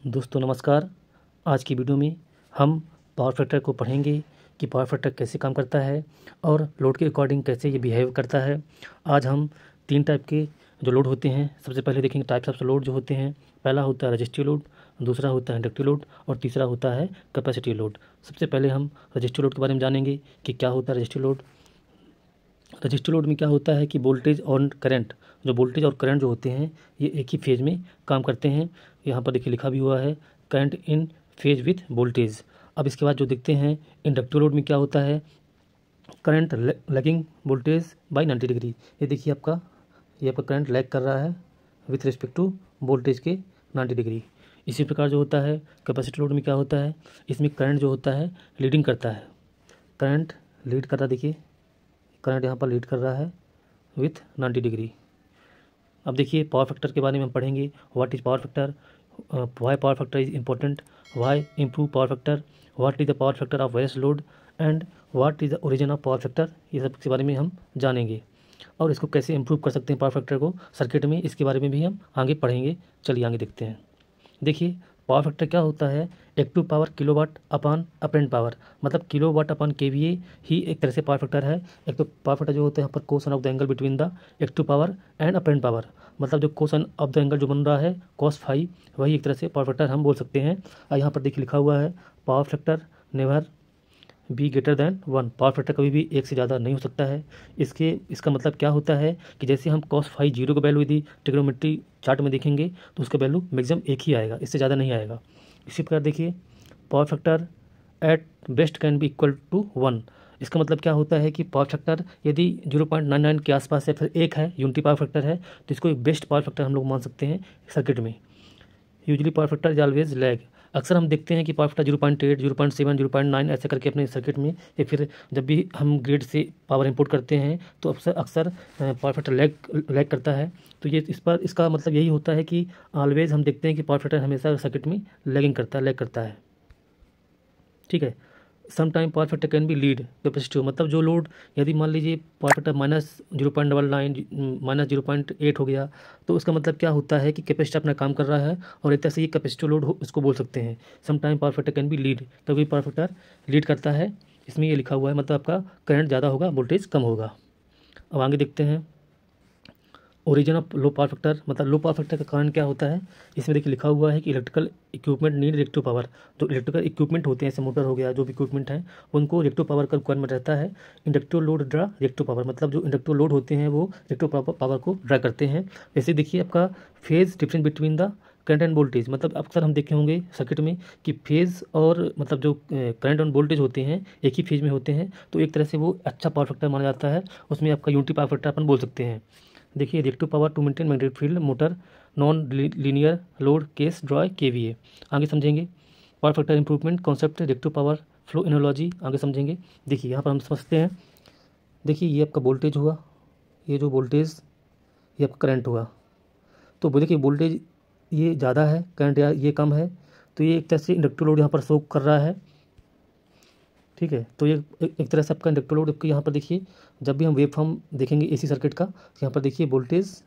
दोस्तों नमस्कार। आज की वीडियो में हम पावर फैक्टर को पढ़ेंगे कि पावर फैक्टर कैसे काम करता है और लोड के अकॉर्डिंग कैसे ये बिहेव करता है। आज हम 3 टाइप के जो लोड होते हैं सबसे पहले देखेंगे। टाइप्स ऑफ लोड जो होते हैं, पहला होता है रजिस्टिव लोड, दूसरा होता है इंडक्टिव लोड और तीसरा होता है कैपेसिटिव लोड। सबसे पहले हम रजिस्टिव लोड के बारे में जानेंगे कि क्या होता है रजिस्टिव लोड। रजिस्टिव लोड में क्या होता है कि वोल्टेज और करंट, जो वोल्टेज और करंट जो होते हैं ये एक ही फेज में काम करते हैं। यहाँ पर देखिए लिखा भी हुआ है current in phase with voltage. अब इसके बाद जो देखते हैं इंडक्टिव लोड में क्या होता है, current lagging voltage bye 90 degree. ये देखिए ये आपका करंट लैग कर रहा है विथ रिस्पेक्ट टू वोल्टेज के 90 डिग्री। इसी प्रकार जो होता है कैपेसिटिव लोड में क्या होता है, इसमें करंट जो होता है लीडिंग करता है, करंट लीड कर रहा है। देखिए करंट यहाँ पर लीड कर रहा है विथ 90 डिग्री। अब देखिए पावर फैक्टर के बारे में हम पढ़ेंगे। What is power factor, why power factor is important, why improve power factor, what is the power factor of various load and what is the origin of power factor. ये सब के बारे में हम जानेंगे और इसको कैसे इम्प्रूव कर सकते हैं पावर फैक्टर को सर्किट में, इसके बारे में भी हम आगे पढ़ेंगे। चलिए आगे देखते हैं। देखिए पावर फैक्टर क्या होता है, active power kilowatt upon apparent power, मतलब किलोवाट अपॉन केवीए ही एक तरह से पावर फैक्टर है। एक तो पावर फैक्टर जो होता है यहाँ पर cosine of the angle between the active power and apparent power, मतलब जो कोसन ऑफ द एंगल जो बन रहा है कॉस फाई, वही एक तरह से पावर फैक्टर हम बोल सकते हैं। और यहाँ पर देखिए लिखा हुआ है power factor never be greater than 1। Power factor कभी भी एक से ज़्यादा नहीं हो सकता है। इसका मतलब क्या होता है कि जैसे हम कॉस फाई जीरो का वैल्यू यदि ट्रिग्नोमेट्री चार्ट में देखेंगे तो उसका वैल्यू मैक्सिमम एक ही आएगा, इससे ज़्यादा नहीं आएगा। इसी प्रकार देखिए power factor at best can be equal to 1। इसका मतलब क्या होता है कि पावर फैक्टर यदि 0.99 के आसपास है, फिर एक है, यूनिटी पावर फैक्टर है, तो इसको एक बेस्ट पावर फैक्टर हम लोग मान सकते हैं सर्किट में। Usually power factor is always lag. अक्सर हम देखते हैं कि पावर फैक्टर 0.8, 0.7, 0.9 ऐसे करके अपने सर्किट में, या फिर जब भी हम ग्रिड से पावर इंपोर्ट करते हैं तो अक्सर पावर फैक्टर लैग करता है। तो ये इसका मतलब यही होता है कि ऑलवेज हम देखते हैं कि पावर फैक्टर हमेशा सर्किट में लैग करता है। ठीक है। Some time power factor can be lead capacitive, मतलब जो लोड यदि मान लीजिए पावर फैक्टर -0.99 -0.8 हो गया, तो उसका मतलब क्या होता है कि कैपेसिटर अपना काम कर रहा है और एक तरह से ये कैपेसिटिव लोड इसको बोल सकते हैं। Some time power factor can be lead, कभी पावर फैक्टर लीड करता है, इसमें ये लिखा हुआ है, मतलब आपका करंट ज़्यादा होगा वोल्टेज कम होगा। अब आगे देखते हैं origin of low power factor, मतलब लो पावर फैक्टर का कारण क्या होता है। इसमें देखिए लिखा हुआ है कि electrical equipment need reactive power. जो इलेक्ट्रिकल इक्विपमेंट होते हैं, जैसे मोटर हो गया, जो भी इक्विपमेंट है उनको रिएक्टिव पावर का रिक्वायरमेंट रहता है। Inductive load draw reactive power, मतलब जो इंडक्टिव लोड होते हैं वो रिएक्टिव पावर को ड्रा करते हैं। जैसे देखिए आपका phase difference between the current end voltage, मतलब अक्सर हम देखे होंगे सर्किट में कि फेज और मतलब जो करंट एंड वोल्टेज होते हैं एक ही फेज में होते हैं, तो एक तरह से वो अच्छा पावर फैक्टर माना जाता है। उसमें आपका यूनिटी पावर फैक्टर अपन बोल सकते हैं। देखिए reactive power to maintain magnetic field motor non linear load case draw KVA. आगे समझेंगे power factor improvement concept, reactive power flow analogy आगे समझेंगे। देखिए यहाँ पर हम समझते हैं। देखिए ये आपका वोल्टेज हुआ, ये जो वोल्टेज ये आपका करंट हुआ, तो वो देखिए वोल्टेज ये ज़्यादा है, करंट ये कम है, तो ये एक तरह से इंडक्टिव लोड यहाँ पर शो कर रहा है। ठीक है, तो ये एक तरह से आपका इंडक्टिव लोड आपके यहाँ पर देखिए, जब भी हम वेव फॉर्म देखेंगे एसी सर्किट का, यहाँ पर देखिए वोल्टेज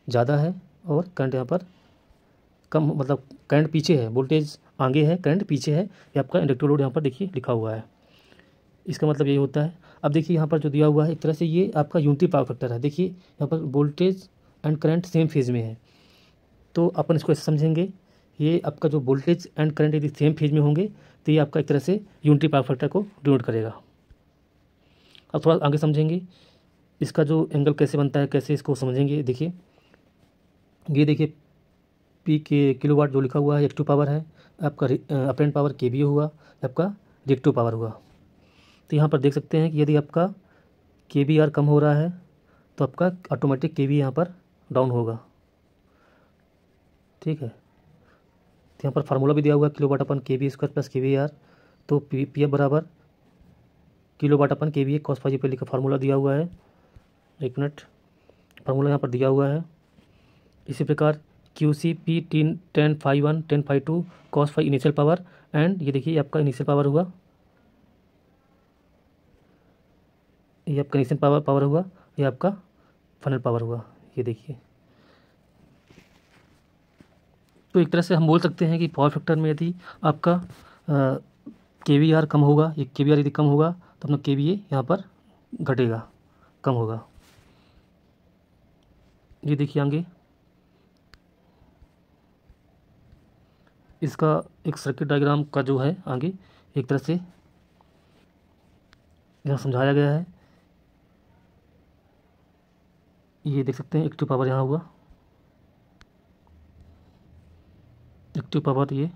ज़्यादा है और करंट यहाँ पर कम, मतलब करंट पीछे है, वोल्टेज आगे है, करंट पीछे है। ये आपका इंडक्टिव लोड यहाँ पर देखिए लिखा हुआ है। इसका मतलब यही होता है। अब देखिए यहाँ पर जो दिया हुआ है एक तरह से ये आपका यूनिटी पावर फैक्टर है। देखिए यहाँ पर voltage and current same phase में है, तो अपन इसको ऐसे समझेंगे, ये आपका जो वोल्टेज एंड करंट यदि सेम फेज में होंगे तो ये आपका एक तरह से यूनिटी पावर फैक्टर को डिनोट करेगा। अब थोड़ा आगे समझेंगे इसका जो एंगल कैसे बनता है, कैसे इसको समझेंगे। देखिए ये देखिए पी के किलोवाट जो लिखा हुआ है एक्टिव पावर है, आपका अपेरेंट पावर केवीए हुआ, आपका रिएक्टिव पावर हुआ। तो यहाँ पर देख सकते हैं कि यदि आपका केवीआर कम हो रहा है तो आपका ऑटोमेटिक केवी यहाँ पर डाउन होगा। ठीक है, तो यहाँ पर फार्मूला भी दिया हुआ है किलोवाट अपन के वी स्क्वायर प्लस के वी आर, तो पी एफ बराबर किलोवाट अपन के वी कॉस फाई पे लिखा फार्मूला दिया हुआ है। एक मिनट, फार्मूला यहाँ पर दिया हुआ है। इसी प्रकार Q C P 10 phi 1 10 phi 2 cos phi initial power, and ये देखिए आपका इनिशियल पावर हुआ, ये आपका इनिशियल पावर हुआ, ये आपका फाइनल पावर हुआ। ये देखिए तो एक तरह से हम बोल सकते हैं कि पावर फैक्टर में यदि आपका KVR कम होगा, ये KVR यदि कम होगा तो अपना KVA यहाँ पर घटेगा, कम होगा। ये देखिए आगे इसका एक सर्किट डायग्राम का जो है आगे एक तरह से यहाँ समझाया गया है। ये देख सकते हैं एक्टिव पावर यहाँ हुआ, एक्टिव पावर ये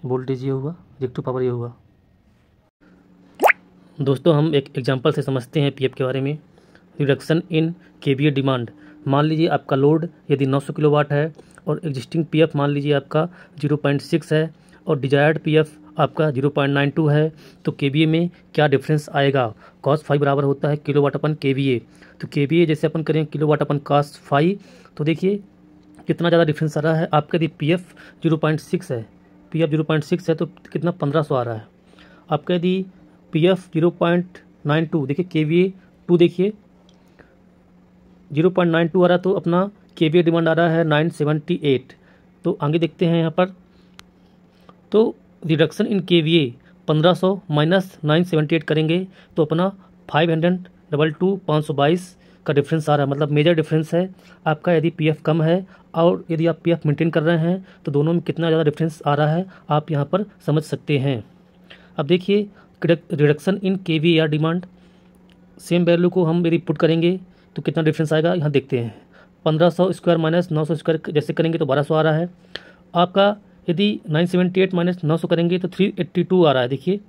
वोल्टेज ये हुआ, रिएक्टिव पावर ये हुआ। दोस्तों हम एक एग्जांपल से समझते हैं पीएफ के बारे में। Reduction in KVA demand. मान लीजिए आपका लोड यदि 900 किलोवाट है और एग्जिस्टिंग पीएफ मान लीजिए आपका 0.6 है और डिजायर्ड पीएफ आपका 0.92 है, तो केवीए में क्या डिफरेंस आएगा? cos फाई बराबर होता है किलोवाट अपन केवीए। तो केवीए जैसे अपन करें किलोवाट अपन cos फाई, तो देखिए कितना ज़्यादा डिफरेंस आ रहा है। आपका यदि पीएफ 0.6 है, पीएफ 0.6 है तो कितना 1500 आ रहा है। आपका यदि पीएफ 0.92, देखिए केवीए 2 देखिए 0.92 आ रहा है, तो अपना केवीए डिमांड आ रहा है 978। तो आगे देखते हैं यहाँ पर, तो रिडक्शन इन केवीए 1500 माइनस 978 करेंगे तो अपना 522 का डिफरेंस आ रहा है। मतलब मेजर डिफरेंस है आपका यदि पीएफ कम है और यदि आप पीएफ मेंटेन कर रहे हैं तो दोनों में कितना ज़्यादा डिफरेंस आ रहा है आप यहाँ पर समझ सकते हैं। अब देखिए reduction in KVR demand, same value को हम यदि पुट करेंगे तो कितना डिफरेंस आएगा यहाँ देखते हैं। 1500 स्क्वायर माइनस 900 स्क्वायर जैसे करेंगे तो 1200 आ रहा है। आपका यदि 978 माइनस 900 करेंगे तो 382 आ रहा है। देखिए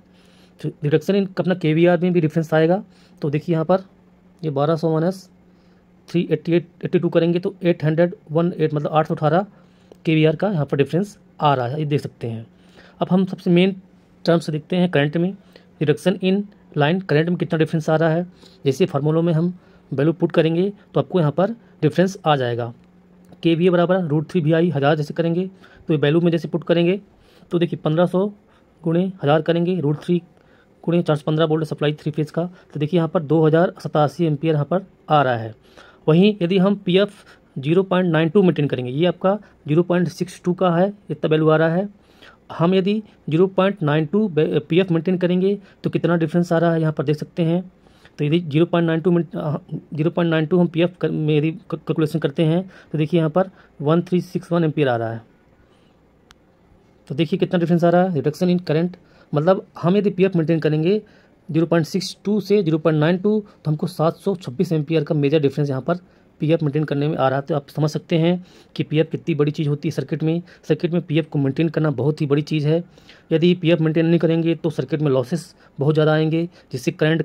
रिडक्शन इन अपना केवीआर में भी डिफरेंस आएगा। तो देखिए यहाँ पर ये 1200 माइनस 382 करेंगे तो 818 मतलब 818 केवीआर का यहाँ पर डिफरेंस आ रहा है, ये देख सकते हैं। अब हम सबसे मेन टर्म से देखते हैं करंट में। रिडक्शन इन लाइन करंट में कितना डिफरेंस आ रहा है, जैसे फार्मूलों में हम वैल्यू पुट करेंगे तो आपको यहाँ पर डिफरेंस आ जाएगा। केवीए बराबर √3 VI 1000 जैसे करेंगे तो ये वैल्यू में जैसे पुट करेंगे तो देखिए 1500 गुणे 1000 करेंगे, √3 गुणे 415 वोल्ट सप्लाई 3 फेज का, तो देखिए यहाँ पर 2087 एम्पियर यहाँ पर आ रहा है। वहीं यदि हम पीएफ 0.92 मेंटेन करेंगे, ये आपका 0.62 का है, इतना वैल्यू आ रहा है। हम यदि 0.92 पीएफ मेंटेन करेंगे तो कितना डिफरेंस आ रहा है यहाँ पर देख सकते हैं। तो यदि 0.92 हम पीएफ में यदि कैलकुलेशन करते हैं तो देखिए यहाँ पर 1361 एम्पियर आ रहा है। तो देखिए कितना डिफरेंस आ रहा है। रिडक्शन इन करंट मतलब हम यदि पीएफ मेंटेन करेंगे 0.62 से 0.92 तो हमको 726 एम्पियर का मेजर डिफरेंस यहाँ पर पीएफ मेंटेन करने में आ रहा है। तो आप समझ सकते हैं कि पीएफ कितनी बड़ी चीज़ होती है सर्किट में। सर्किट में पीएफ को मेंटेन करना बहुत ही बड़ी चीज़ है। यदि पीएफ मेंटेन नहीं करेंगे तो सर्किट में लॉसेस बहुत ज़्यादा आएंगे, जिससे करंट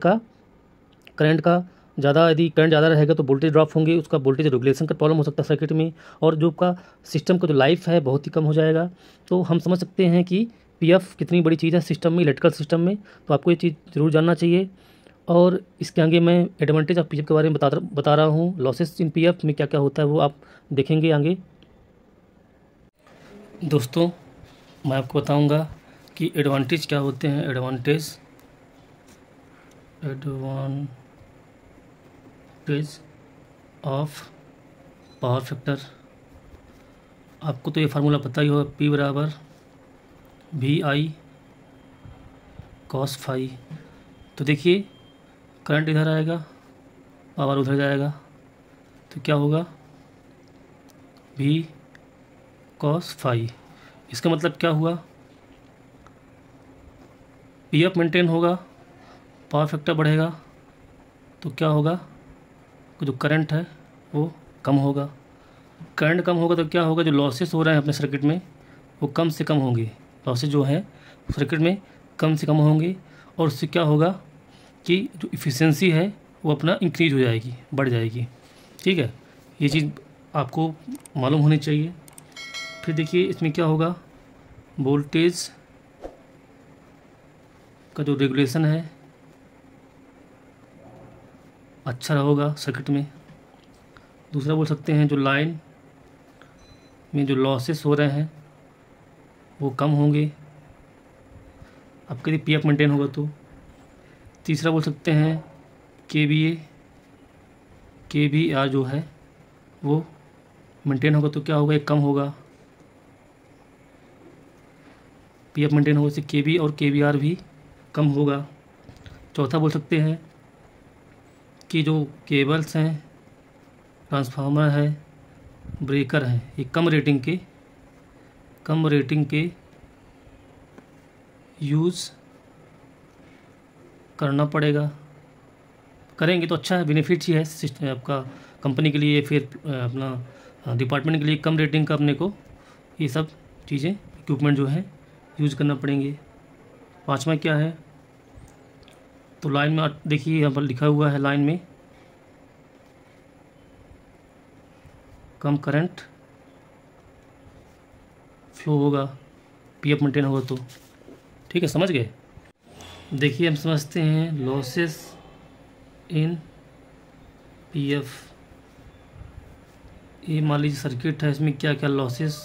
का ज़्यादा यदि करंट ज़्यादा रहेगा तो वोल्टेज ड्रॉप होंगे, उसका वोल्टेज रेगुलेशन का प्रॉब्लम हो सकता है सर्किट में, और जो आपका सिस्टम का जो लाइफ है बहुत ही कम हो जाएगा। तो हम समझ सकते हैं कि पीएफ कितनी बड़ी चीज़ है सिस्टम में, इलेक्ट्रिकल सिस्टम में। तो आपको ये चीज़ ज़रूर जानना चाहिए। और इसके आगे मैं एडवांटेज ऑफ पीएफ के बारे में बता रहा हूँ। लॉसेस इन पीएफ में क्या क्या होता है वो आप देखेंगे आगे। दोस्तों मैं आपको बताऊंगा कि एडवांटेज क्या होते हैं। Advantage of power factor. आपको तो ये फार्मूला पता ही होगा, P बराबर VI cos फाई। तो देखिए करंट इधर आएगा, पावर उधर जाएगा, तो क्या होगा V cos फाई। इसका मतलब क्या हुआ, पीएफ मेंटेन होगा, पावर फैक्टर बढ़ेगा, तो क्या होगा जो करंट है वो कम होगा। करंट कम होगा तो क्या होगा, जो लॉसेस हो रहे हैं अपने सर्किट में वो कम से कम होंगे। लॉसेस जो हैं सर्किट में कम से कम होंगे, और उससे क्या होगा कि जो इफ़िशेंसी है वो अपना इंक्रीज हो जाएगी, बढ़ जाएगी। ठीक है, ये चीज़ आपको मालूम होनी चाहिए। फिर देखिए इसमें क्या होगा, वोल्टेज का जो रेगुलेशन है अच्छा होगा सर्किट में। दूसरा बोल सकते हैं जो लाइन में जो लॉसेस हो रहे हैं वो कम होंगे आपके यदि पीएफ मेंटेन होगा तो। तीसरा बोल सकते हैं केवीआर जो है वो मेंटेन होगा तो क्या होगा, एक कम होगा। पीएफ मेंटेन होने से केवी और केवीआर भी कम होगा। चौथा बोल सकते हैं कि जो केबल्स हैं, ट्रांसफार्मर है, ब्रेकर हैं, ये कम रेटिंग के यूज़ करना पड़ेगा। करेंगे तो अच्छा है, बेनिफिट ही है सिस्टम आपका, कंपनी के लिए, फिर अपना डिपार्टमेंट के लिए कम रेटिंग का अपने को ये सब चीज़ें इक्विपमेंट जो है यूज़ करना पड़ेंगे। पाँचवा क्या है, तो लाइन में देखिए यहाँ पर लिखा हुआ है, लाइन में कम करंट फ्लो होगा, पीएफ मेंटेन होगा तो। ठीक है, समझ गए। देखिए हम समझते हैं लॉसेस इन पीएफ। ये मान लीजिए सर्किट है, इसमें क्या क्या लॉसेस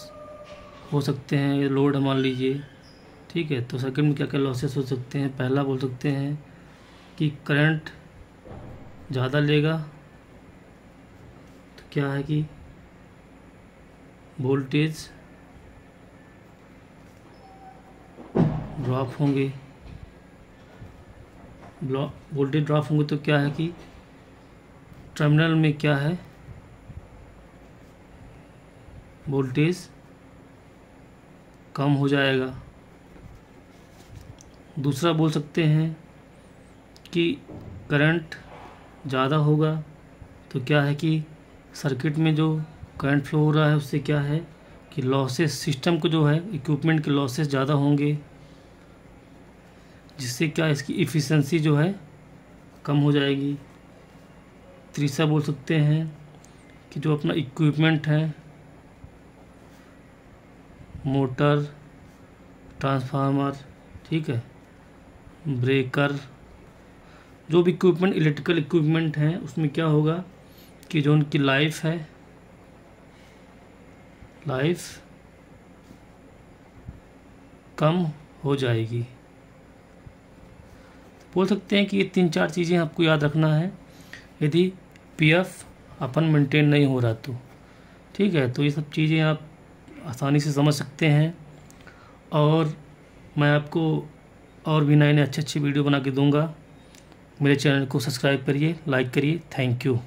हो सकते हैं, ये लोड है मान लीजिए। ठीक है, तो सर्किट में क्या क्या लॉसेस हो सकते हैं। पहला बोल सकते हैं कि करंट ज़्यादा लेगा तो क्या है कि वोल्टेज ड्रॉप होंगे। वोल्टेज ड्रॉप होंगे तो क्या है कि टर्मिनल में क्या है, वोल्टेज कम हो जाएगा। दूसरा बोल सकते हैं कि करंट ज़्यादा होगा तो क्या है कि सर्किट में जो करंट फ्लो हो रहा है उससे क्या है कि लॉसेस, सिस्टम को जो है इक्विपमेंट के लॉसेस ज़्यादा होंगे, जिससे क्या इसकी एफिशिएंसी जो है कम हो जाएगी। तीसरा बोल सकते हैं कि जो अपना इक्विपमेंट है, मोटर, ट्रांसफार्मर, ठीक है, ब्रेकर, जो भी इक्विपमेंट, इलेक्ट्रिकल इक्विपमेंट हैं, उसमें क्या होगा कि जो उनकी लाइफ है, लाइफ कम हो जाएगी। बोल सकते हैं कि ये 3-4 चीज़ें आपको याद रखना है यदि पीएफ अपन मेंटेन नहीं हो रहा तो। ठीक है, तो ये सब चीज़ें आप आसानी से समझ सकते हैं, और मैं आपको और भी नए अच्छे वीडियो बना के दूंगा। मेरे चैनल को सब्सक्राइब करिए, लाइक करिए। Thank you.